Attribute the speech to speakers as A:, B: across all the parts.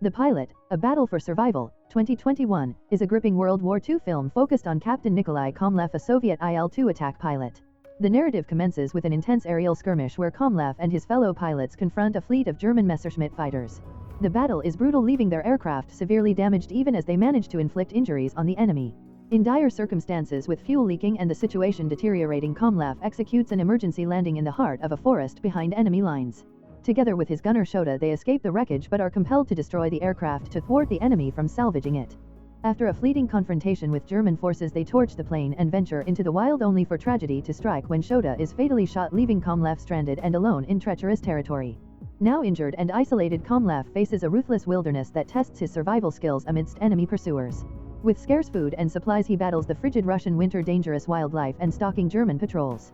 A: The Pilot, A Battle for Survival, 2021, is a gripping World War II film focused on Captain Nikolai Komlev, a Soviet IL-2 attack pilot. The narrative commences with an intense aerial skirmish where Komlev and his fellow pilots confront a fleet of German Messerschmitt fighters. The battle is brutal, leaving their aircraft severely damaged even as they manage to inflict injuries on the enemy. In dire circumstances with fuel leaking and the situation deteriorating, Komlev executes an emergency landing in the heart of a forest behind enemy lines. Together with his gunner Shota, they escape the wreckage but are compelled to destroy the aircraft to thwart the enemy from salvaging it. After a fleeting confrontation with German forces, they torch the plane and venture into the wild, only for tragedy to strike when Shota is fatally shot, leaving Komlev stranded and alone in treacherous territory. Now injured and isolated, Komlev faces a ruthless wilderness that tests his survival skills amidst enemy pursuers. With scarce food and supplies, he battles the frigid Russian winter, dangerous wildlife, and stalking German patrols.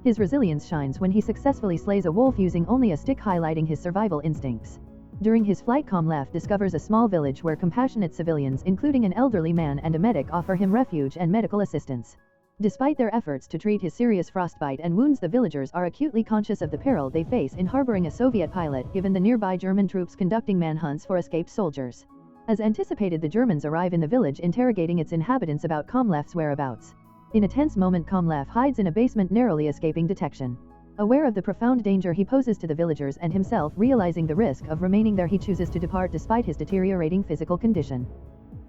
A: His resilience shines when he successfully slays a wolf using only a stick, highlighting his survival instincts. During his flight, Komlev discovers a small village where compassionate civilians, including an elderly man and a medic, offer him refuge and medical assistance. Despite their efforts to treat his serious frostbite and wounds, the villagers are acutely conscious of the peril they face in harboring a Soviet pilot, given the nearby German troops conducting manhunts for escaped soldiers. As anticipated, the Germans arrive in the village, interrogating its inhabitants about Komlev's whereabouts. In a tense moment, Komlev hides in a basement, narrowly escaping detection. Aware of the profound danger he poses to the villagers and himself, realizing the risk of remaining there, he chooses to depart despite his deteriorating physical condition.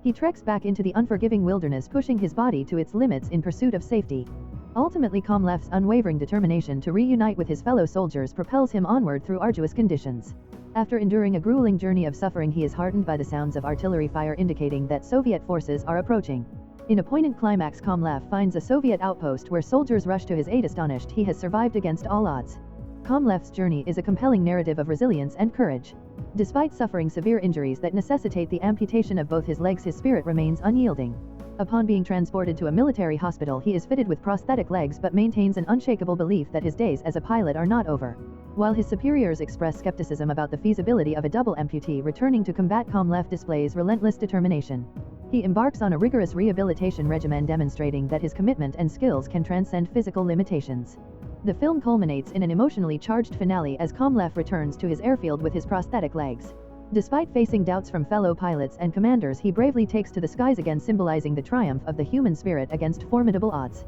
A: He treks back into the unforgiving wilderness, pushing his body to its limits in pursuit of safety. Ultimately, Komlev's unwavering determination to reunite with his fellow soldiers propels him onward through arduous conditions. After enduring a grueling journey of suffering, he is heartened by the sounds of artillery fire, indicating that Soviet forces are approaching. In a poignant climax, Komlev finds a Soviet outpost where soldiers rush to his aid, astonished he has survived against all odds. Komlev's journey is a compelling narrative of resilience and courage. Despite suffering severe injuries that necessitate the amputation of both his legs, his spirit remains unyielding. Upon being transported to a military hospital, he is fitted with prosthetic legs but maintains an unshakable belief that his days as a pilot are not over. While his superiors express skepticism about the feasibility of a double amputee returning to combat, Komlev displays relentless determination. He embarks on a rigorous rehabilitation regimen, demonstrating that his commitment and skills can transcend physical limitations. The film culminates in an emotionally charged finale as Komlev returns to his airfield with his prosthetic legs. Despite facing doubts from fellow pilots and commanders, he bravely takes to the skies again, symbolizing the triumph of the human spirit against formidable odds.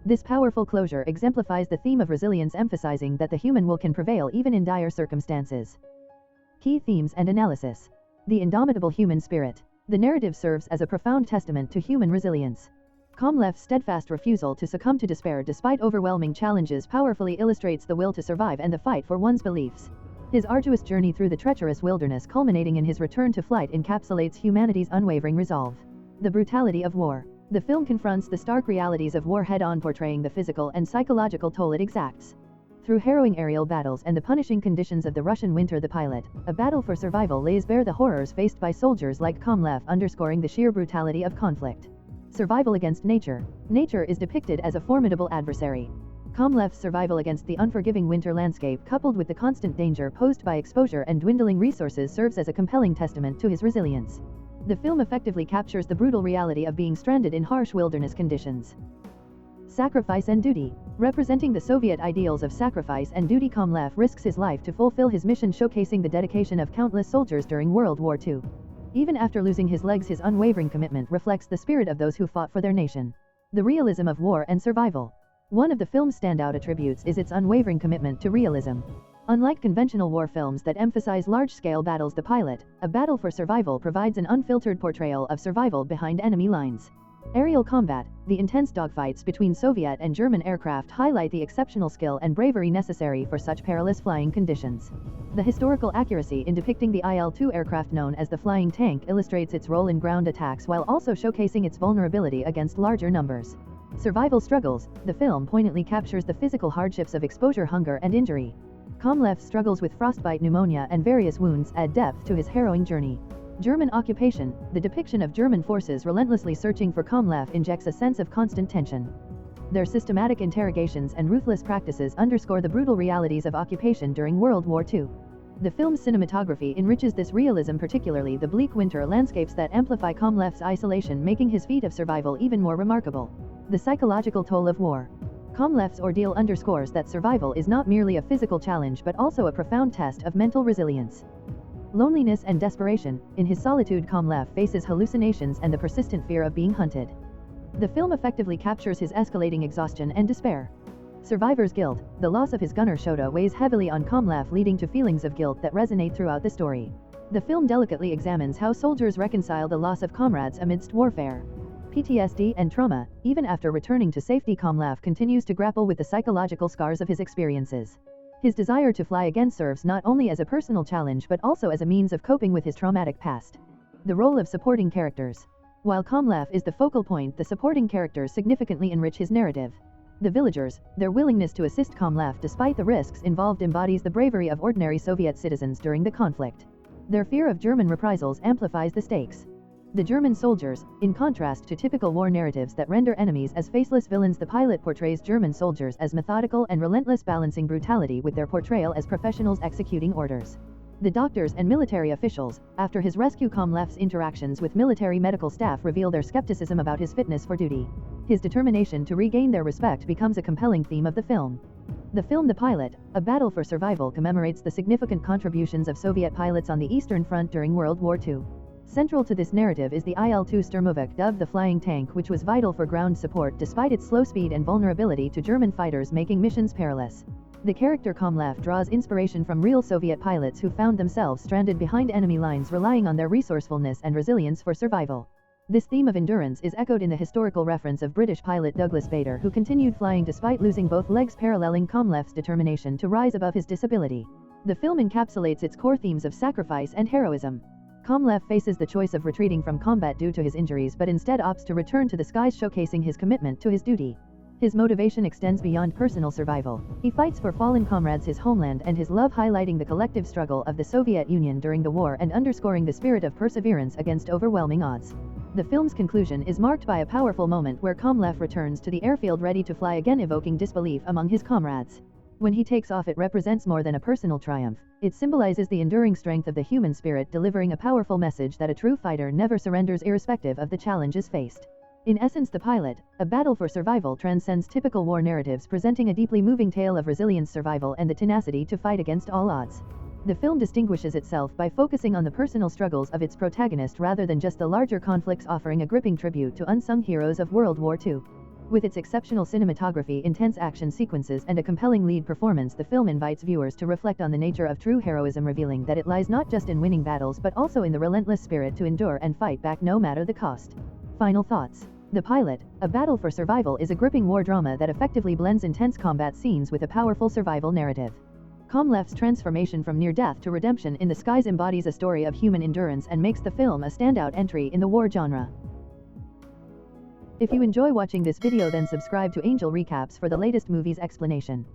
A: This powerful closure exemplifies the theme of resilience, emphasizing that the human will can prevail even in dire circumstances. Key themes and analysis. The indomitable human spirit. The narrative serves as a profound testament to human resilience. Komlev's steadfast refusal to succumb to despair despite overwhelming challenges powerfully illustrates the will to survive and the fight for one's beliefs. His arduous journey through the treacherous wilderness, culminating in his return to flight, encapsulates humanity's unwavering resolve. The brutality of war. The film confronts the stark realities of war head-on, portraying the physical and psychological toll it exacts. Through harrowing aerial battles and the punishing conditions of the Russian winter, The Pilot, A Battle for Survival, lays bare the horrors faced by soldiers like Komlev, underscoring the sheer brutality of conflict. Survival against nature. Nature is depicted as a formidable adversary. Komlev's survival against the unforgiving winter landscape, coupled with the constant danger posed by exposure and dwindling resources, serves as a compelling testament to his resilience. The film effectively captures the brutal reality of being stranded in harsh wilderness conditions. Sacrifice and duty. Representing the Soviet ideals of sacrifice and duty, Komlev risks his life to fulfill his mission, showcasing the dedication of countless soldiers during World War II. Even after losing his legs, his unwavering commitment reflects the spirit of those who fought for their nation. The realism of war and survival. One of the film's standout attributes is its unwavering commitment to realism. Unlike conventional war films that emphasize large-scale battles, The Pilot, A Battle for Survival provides an unfiltered portrayal of survival behind enemy lines. Aerial combat. The intense dogfights between Soviet and German aircraft highlight the exceptional skill and bravery necessary for such perilous flying conditions. The historical accuracy in depicting the IL-2 aircraft, known as the flying tank, illustrates its role in ground attacks while also showcasing its vulnerability against larger numbers. Survival struggles. The film poignantly captures the physical hardships of exposure, hunger, and injury. Komlev's struggles with frostbite, pneumonia, and various wounds add depth to his harrowing journey. German occupation. The depiction of German forces relentlessly searching for Komlev injects a sense of constant tension. Their systematic interrogations and ruthless practices underscore the brutal realities of occupation during World War II. The film's cinematography enriches this realism, particularly the bleak winter landscapes that amplify Komlev's isolation, making his feat of survival even more remarkable. The psychological toll of war. Komlev's ordeal underscores that survival is not merely a physical challenge but also a profound test of mental resilience. Loneliness and desperation. In his solitude, Komlev faces hallucinations and the persistent fear of being hunted. The film effectively captures his escalating exhaustion and despair. Survivor's guilt. The loss of his gunner Shota weighs heavily on Komlev, leading to feelings of guilt that resonate throughout the story. The film delicately examines how soldiers reconcile the loss of comrades amidst warfare. PTSD and trauma. Even after returning to safety, Komlev continues to grapple with the psychological scars of his experiences. His desire to fly again serves not only as a personal challenge but also as a means of coping with his traumatic past. The role of supporting characters. While Komlev is the focal point, the supporting characters significantly enrich his narrative. The villagers, their willingness to assist Komlev despite the risks involved, embodies the bravery of ordinary Soviet citizens during the conflict. Their fear of German reprisals amplifies the stakes. The German soldiers, in contrast to typical war narratives that render enemies as faceless villains, the pilot portrays German soldiers as methodical and relentless, balancing brutality with their portrayal as professionals executing orders. The doctors and military officials, after his rescue, Komlev's interactions with military medical staff reveal their skepticism about his fitness for duty. His determination to regain their respect becomes a compelling theme of the film. The film The Pilot, A Battle for Survival, commemorates the significant contributions of Soviet pilots on the Eastern Front during World War II. Central to this narrative is the Il-2 Sturmovik, dubbed the flying tank, which was vital for ground support despite its slow speed and vulnerability to German fighters, making missions perilous. The character Komlev draws inspiration from real Soviet pilots who found themselves stranded behind enemy lines, relying on their resourcefulness and resilience for survival. This theme of endurance is echoed in the historical reference of British pilot Douglas Bader, who continued flying despite losing both legs, paralleling Komlev's determination to rise above his disability. The film encapsulates its core themes of sacrifice and heroism. Komlev faces the choice of retreating from combat due to his injuries, but instead opts to return to the skies, showcasing his commitment to his duty. His motivation extends beyond personal survival. He fights for fallen comrades, his homeland, and his love, highlighting the collective struggle of the Soviet Union during the war and underscoring the spirit of perseverance against overwhelming odds. The film's conclusion is marked by a powerful moment where Komlev returns to the airfield ready to fly again, evoking disbelief among his comrades. When he takes off, it represents more than a personal triumph. It symbolizes the enduring strength of the human spirit, delivering a powerful message that a true fighter never surrenders irrespective of the challenges faced. In essence, The Pilot, A Battle for Survival, transcends typical war narratives, presenting a deeply moving tale of resilience, survival, and the tenacity to fight against all odds. The film distinguishes itself by focusing on the personal struggles of its protagonist rather than just the larger conflicts, offering a gripping tribute to unsung heroes of World War II. With its exceptional cinematography, intense action sequences, and a compelling lead performance, the film invites viewers to reflect on the nature of true heroism, revealing that it lies not just in winning battles but also in the relentless spirit to endure and fight back no matter the cost. Final thoughts. The Pilot, A Battle for Survival is a gripping war drama that effectively blends intense combat scenes with a powerful survival narrative. Komlev's transformation from near death to redemption in the skies embodies a story of human endurance and makes the film a standout entry in the war genre. If you enjoy watching this video, then subscribe to Angel Recaps for the latest movies explanation.